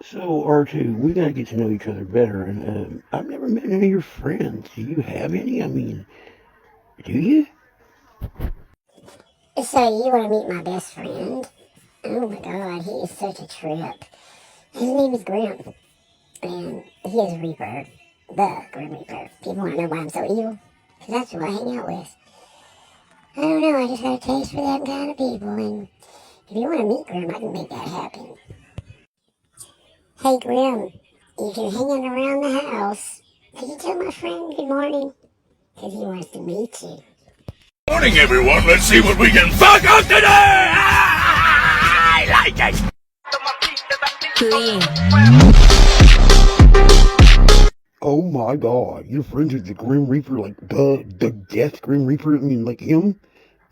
So, R2, we gotta get to know each other better, and I've never met any of your friends. Do you have any? I mean, do you? So you want to meet my best friend? Oh my god, he is such a trip. His name is Grim, and he is a Reaper. The Grim Reaper. People want to know why I'm so evil? Because that's who I hang out with. I don't know, I just got a taste for that kind of people, and if you want to meet Grim, I can make that happen. Hey Grim, if you're hanging around the house, could you tell my friend good morning? Because he wants to meet you. Morning, everyone. Let's see what we can fuck up today. I like it. Oh my god, you're friends with the Grim Reaper, like the Death Grim Reaper? I mean, like him?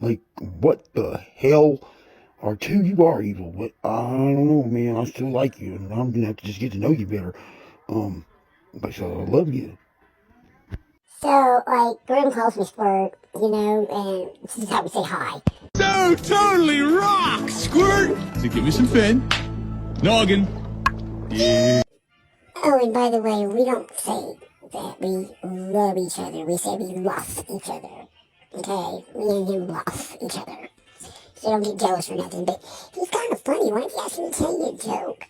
Like, what the hell? R2, you are evil, but I don't know, man. I still like you, and I'm gonna have to just get to know you better. But so I love you. So, like, Grim calls me Squirt, and this is how we say hi. So totally rock, Squirt. So give me some fin. Noggin. Yeah. Oh, and by the way, we don't say that we love each other. We say we love each other. Okay? Me and him love each other. So don't get jealous or nothing, but he's kind of funny. Why don't you ask him to tell you a joke?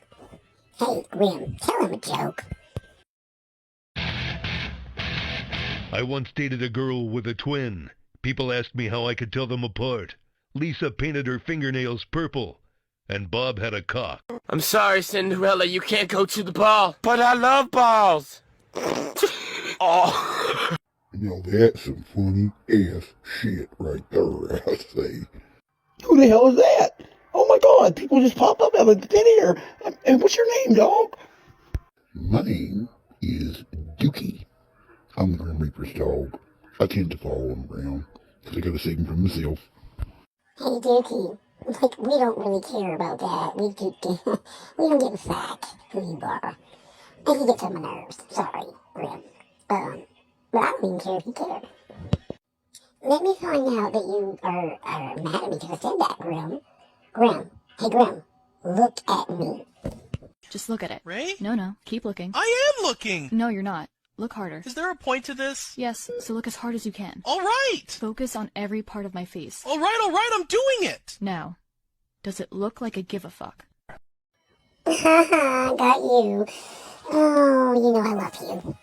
Hey, Grim, tell him a joke. I once dated a girl with a twin. People asked me how I could tell them apart. Lisa painted her fingernails purple, and Bob had a cock. I'm sorry, Cinderella, you can't go to the ball. But I love balls. Oh. Now that's some funny ass shit right there, I say. Who the hell is that? Oh my god, people just pop up out of thin air. And what's your name, dog? My name is Dookie. I'm the Grim Reaper's dog. I tend to follow him around, because I gotta save him from myself. Hey, Dookie, like, we don't really care about that. We don't give a fuck who you are. And he gets on my nerves. Sorry, Grim. But I don't even care if you care. Let me find out that you are mad at me because I said that, Grim. Grim. Hey, Grim. Look at me. Just look at it. Ray? No, keep looking. I am looking! No, you're not. Look harder. Is there a point to this? Yes, so look as hard as you can. Alright! Focus on every part of my face. Alright, I'm doing it! Now, does it look like I give a fuck? Haha, got you. Oh, you know I love you.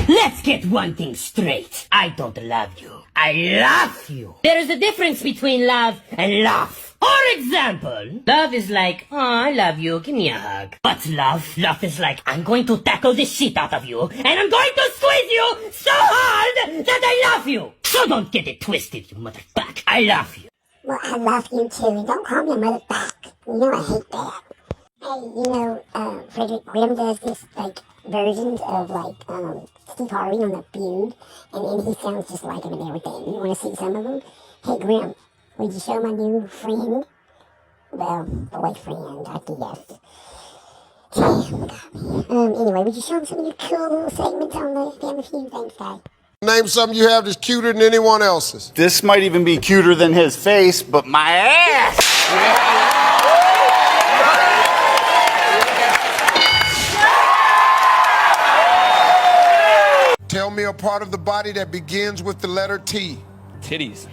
Let's get one thing straight. I don't love you. I love you. There is a difference between love and love. For example, love is like, oh, I love you, give me a hug. But love is like, I'm going to tackle the shit out of you, and I'm going to squeeze you so hard that I love you. So don't get it twisted, you motherfucker. I love you. Well, I love you too, and don't call me a motherfucker. You know I hate that. Hey, Fredrick Grim does this, like, versions of, like, Steve Harvey on The Feud, and he sounds just like him and everything. You want to see some of them? Hey, Grim, would you show my new friend? Well, boyfriend, I guess. Anyway, would you show him some of your cool little segments on the Family Feud? Thanks, guys. Name something you have that's cuter than anyone else's. This might even be cuter than his face, but my ass! Tell me a part of the body that begins with the letter T. Titties.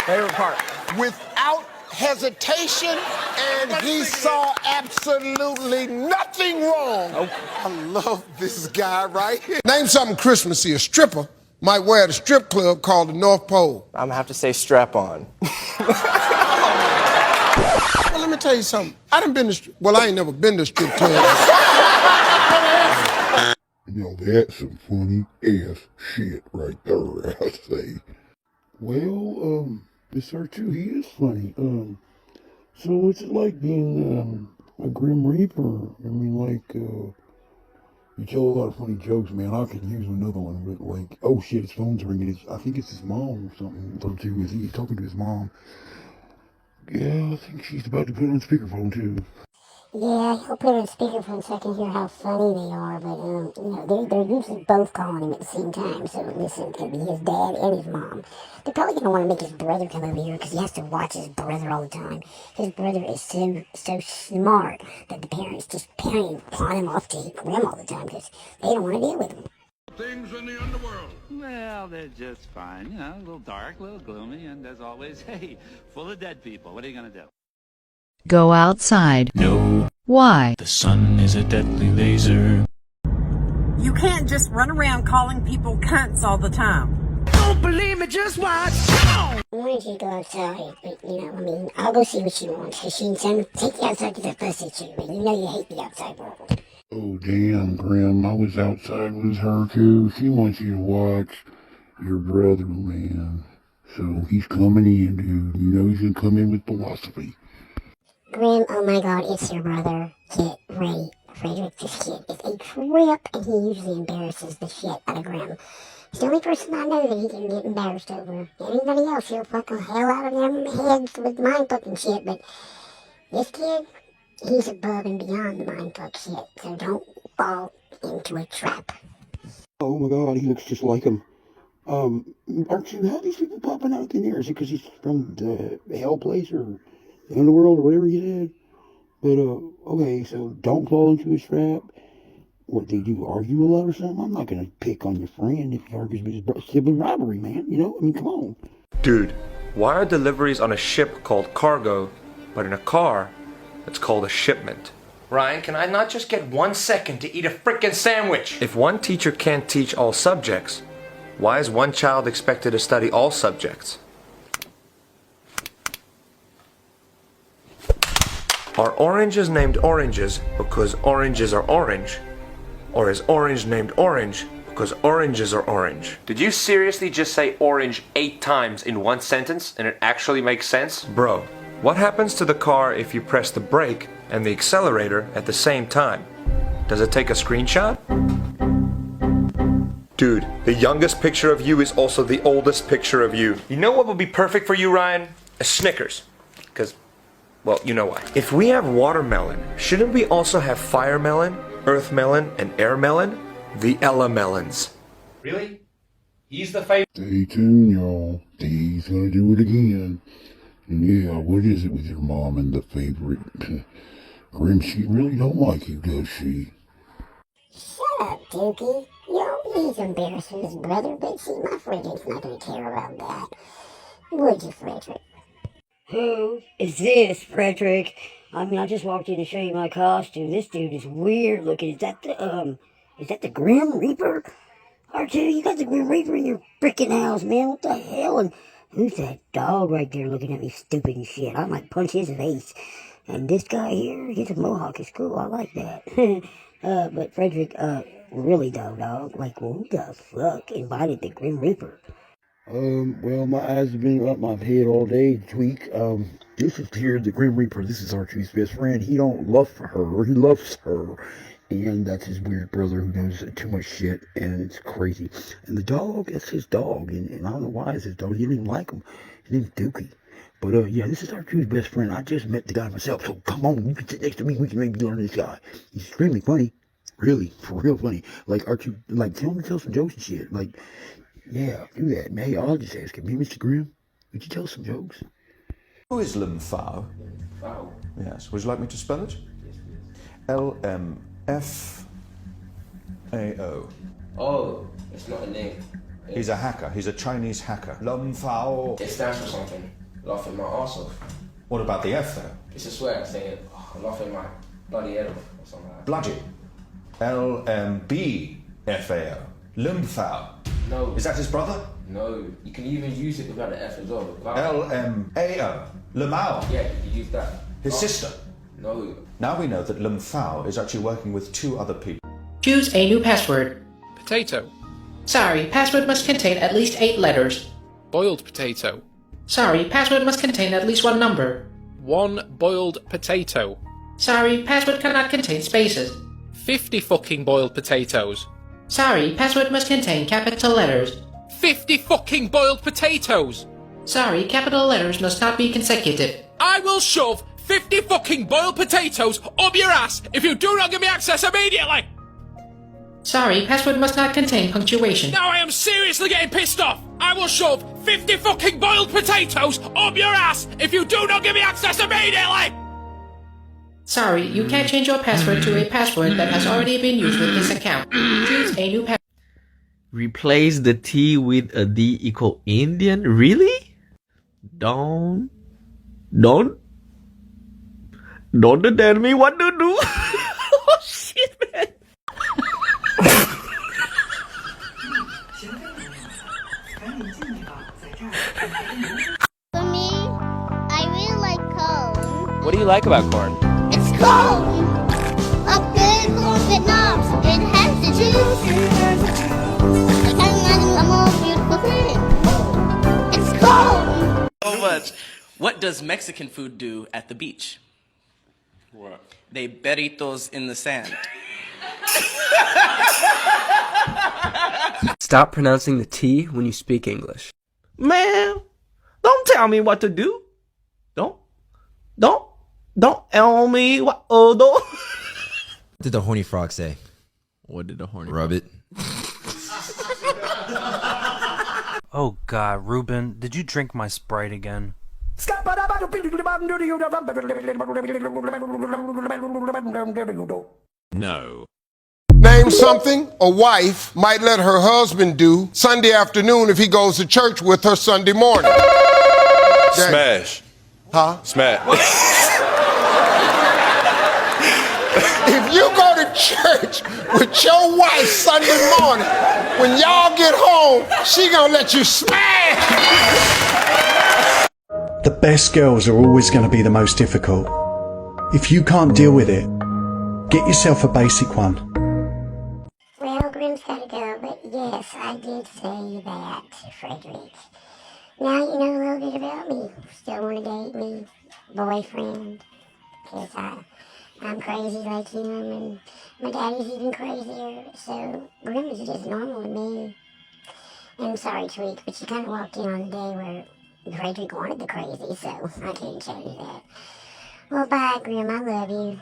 Favorite part. Without hesitation, and he saw absolutely nothing wrong. Nope. I love this guy right here. Name something Christmassy. A stripper might wear at a strip club called the North Pole. I'm gonna have to say strap on. Well, let me tell you something. I ain't never been to a strip club. Now that's some funny ass shit right there, I say. Well, this R2, he is funny. So what's it like being, a Grim Reaper? I mean, like, you tell a lot of funny jokes, man. I could use another one, but like, oh shit, his phone's ringing. I think it's his mom or something. R2, he's talking to his mom. Yeah, I think she's about to put on speakerphone too. Yeah, he'll put it on speakerphone so I can hear how funny they are, but, they're usually both calling him at the same time, so listen, it could be his dad and his mom. They're probably going to want to make his brother come over here because he has to watch his brother all the time. His brother is so smart that the parents just pawn him off to Grim all the time because they don't want to deal with him. Things in the underworld. Well, they're just fine. You know, a little dark, a little gloomy, and as always, hey, full of dead people. What are you gonna do? Go outside. No. Why? The sun is a deadly laser. You can't just run around calling people cunts all the time. Don't believe me, just watch. I wanted you to go outside, but, I'll go see what she wants, because she can take you outside to the fuss at you, but you know you hate the outside world. Oh, damn, Grim. I was outside with Rtoux. She wants you to watch your brother, man. So he's coming in, dude. You know he's gonna come in with philosophy. Grim, oh my god, it's your brother. Get ready. Fredrick, this kid is a trip, and he usually embarrasses the shit out of Grim. He's the only person I know that he can get embarrassed over. Anybody else, he'll fuck the hell out of them heads with mind fucking shit, but this kid, he's above and beyond the mind fuck shit, so don't fall into a trap. Oh my god, he looks just like him. Rtoux, how are these people popping out of thin air? Is it because he's from the hell place or the underworld or whatever he said? But, okay, so don't fall into his trap. What they do, argue a lot or something? I'm not gonna pick on your friend if he argues with his sibling rivalry, man. Come on. Dude, why are deliveries on a ship called cargo, but in a car, it's called a shipment? Ryan, can I not just get 1 second to eat a frickin' sandwich? If one teacher can't teach all subjects, why is one child expected to study all subjects? Are oranges named oranges because oranges are orange? Or is orange named orange because oranges are orange? Did you seriously just say orange 8 times in one sentence and it actually makes sense? Bro, what happens to the car if you press the brake and the accelerator at the same time? Does it take a screenshot? Dude, the youngest picture of you is also the oldest picture of you. You know what would be perfect for you, Ryan? A Snickers. Because, well, you know why. If we have watermelon, shouldn't we also have fire melon, earth melon, and air melon? The Ella melons. Really? He's the favorite. Stay tuned, y'all. He's gonna do it again. And yeah, what is it with your mom and the favorite? Grim, she really don't like you, does she? Shut up, Dookie. He's embarrassing his brother, but see, my Fredrick's not gonna care about that. Would you, Fredrick? Who is this, Fredrick? I just walked in to show you my costume. This dude is weird looking. Is that the Grim Reaper? Rtoux, you got the Grim Reaper in your freaking house, man. What the hell? And who's that dog right there looking at me stupid and shit? I might punch his face. And this guy here, he's a mohawk. It's cool. I like that. But Fredrick, really though, dog. Like, who the fuck invited the Grim Reaper? Well, my eyes have been up my head all day, Tweak. This is here, the Grim Reaper. This is Rtoux's best friend. He don't love her. He loves her. And that's his weird brother who knows too much shit, and it's crazy. And the dog, that's his dog. And I don't know why it's his dog. He didn't like him. His name's Dookie. But, yeah, this is Rtoux's best friend. I just met the guy myself, so come on, you can sit next to me. We can maybe learn this guy. He's extremely funny. Really, for real funny. Like, Rtoux, like, tell some jokes and shit. Like, yeah, do that. Hey, I'll just ask him. Hey, Mr. Grimm, would you tell some jokes? Who is Lmphao? Yes. Would you like me to spell it? Lmfao. Oh, it's not a name. He's a hacker. He's a Chinese hacker. Lmphao. It stands for something. Laughing my arse off. What about the F though? It's a swear saying, laughing my bloody head off or something like that. Bloody. Lmbfao. Lmphao. No. Is that his brother? No. You can even use it without the F as well. Lmao. Lemao. Yeah, you can use that. His sister? No. Now we know that Lmphao is actually working with 2 other people. Choose a new password. Potato. Sorry, password must contain at least 8 letters. Boiled potato. Sorry, password must contain at least 1 number. 1 boiled potato. Sorry, password cannot contain spaces. 50 fucking boiled potatoes. Sorry, password must contain capital letters. 50 fucking boiled potatoes! Sorry, capital letters must not be consecutive. I will shove 50 fucking boiled potatoes up your ass if you do not give me access immediately! Sorry, password must not contain punctuation. Now I am seriously getting pissed off! I will shove 50 fucking boiled potatoes up your ass if you do not give me access immediately! Sorry, you can't change your password to a password that has already been used with this account. Choose a new password. Replace the T with a D equal Indian? Really? Don't tell me what to do. Oh shit, man. For me, I really like corn. What do you like about corn? It's corn! A good corn Vietnam. It has the juice. I can't imagine a more beautiful thing. It's corn! So much. What does Mexican food do at the beach? What? They burritos in the sand. Stop pronouncing the T when you speak English. Man, don't tell me what to do. Don't tell me what to do. What did the horny frog say? What did the horny Rub it. Oh God, Ruben, did you drink my Sprite again? No. Name something a wife might let her husband do Sunday afternoon if he goes to church with her Sunday morning. Smash. Huh? Smash. If you go to church with your wife Sunday morning, when y'all get home, she gonna let you smash. The best girls are always going to be the most difficult. If you can't deal with it, get yourself a basic one. Well, Grim's gotta go, but yes, I did say that, Fredrick. Now you know a little bit about me. Still want to date me, boyfriend, because I'm crazy like him, and my daddy's even crazier, so Grim is just normal to me. And I'm sorry, Tweak, but you kind of walked in on the day where Fredrick wanted the crazy, so I can't change that. Well, bye, Grim, I love you.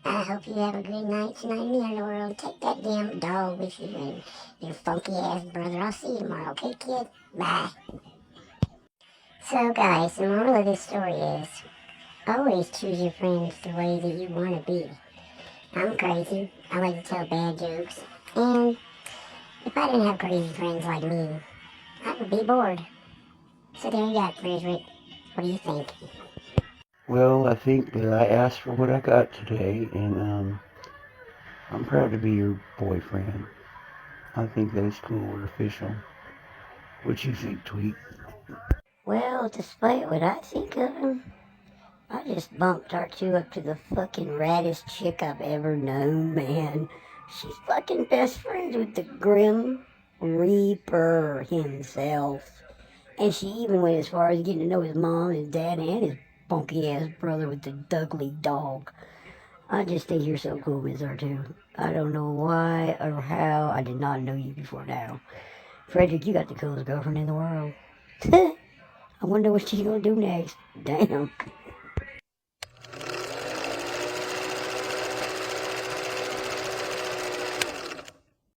I hope you have a good night tonight in the underworld. Take that damn dog with you and your funky ass brother. I'll see you tomorrow, okay, kid? Bye. So, guys, the moral of this story is always choose your friends the way that you want to be. I'm crazy. I like to tell bad jokes. And if I didn't have crazy friends like me, I would be bored. So there you go, Fredrick. What do you think? Well, I think that I asked for what I got today, and I'm proud to be your boyfriend. I think that it's cool and official. What you think, Tweet? Well, despite what I think of him, I just bumped R2 up to the fucking raddest chick I've ever known, man. She's fucking best friends with the Grim Reaper himself. And she even went as far as getting to know his mom, his dad, and his funky ass brother with the ugly dog. I just think you're so cool, Ms. R2. I don't know why or how. I did not know you before now. Fredrick, you got the coolest girlfriend in the world. I wonder what she's gonna do next. Damn.